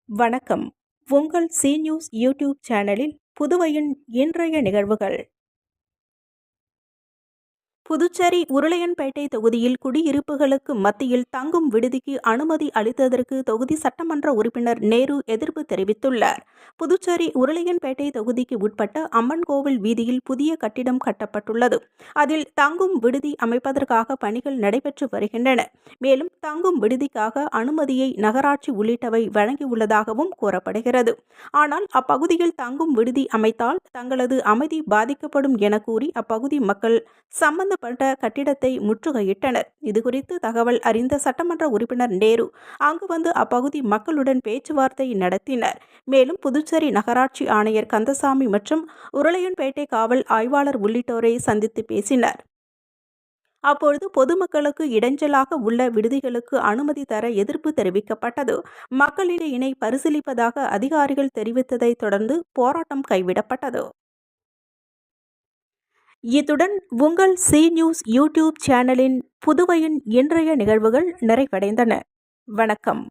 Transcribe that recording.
வணக்கம். உங்கள் C news YouTube சேனலில் புதுவையின் இன்றைய நிகழ்வுகள். புதுச்சேரி உருளையன்பேட்டை தொகுதியில் குடியிருப்புகளுக்கு மத்தியில் தங்கும் விடுதிக்கு அனுமதி அளித்ததற்கு தொகுதி சட்டமன்ற உறுப்பினர் நேரு எதிர்ப்பு தெரிவித்துள்ளார். புதுச்சேரி உருளையன்பேட்டை தொகுதிக்கு உட்பட்ட அம்மன் கோவில் வீதியில் புதிய கட்டிடம் கட்டப்பட்டுள்ளது. அதில் தங்கும் விடுதி அமைப்பதற்காக பணிகள் நடைபெற்று வருகின்றன. மேலும் தங்கும் விடுதிக்காக அனுமதியை நகராட்சி உள்ளிட்டவை வழங்கியுள்ளதாகவும் கூறப்படுகிறது. ஆனால் அப்பகுதியில் தங்கும் விடுதி அமைத்தால் தங்களது அமைதி பாதிக்கப்படும் என கூறி அப்பகுதி மக்கள் சம்பந்தப்பட்ட கட்டிடத்தை முற்றுகையிட்டனர். இதுகுறித்து தகவல் அறிந்த சட்டமன்ற உறுப்பினர் நேரு அங்கு வந்து அப்பகுதி மக்களுடன் பேச்சுவார்த்தை நடத்தினர். மேலும் புதுச்சேரி நகராட்சி ஆணையர் கந்தசாமி மற்றும் உருளையன்பேட்டை காவல் ஆய்வாளர் உள்ளிட்டோரை சந்தித்து பேசினர். அப்பொழுது பொதுமக்களுக்கு இடைஞ்சலாக உள்ள விடுதிகளுக்கு அனுமதி தர எதிர்ப்பு தெரிவிக்கப்பட்டது. மக்களிடையினை பரிசீலிப்பதாக அதிகாரிகள் தெரிவித்ததை தொடர்ந்து போராட்டம் கைவிடப்பட்டது. இத்துடன் உங்கள் சி நியூஸ் யூடியூப் சேனலின் புதுவையின் இன்றைய நிகழ்வுகள் நிறைவடைந்தன. வணக்கம்.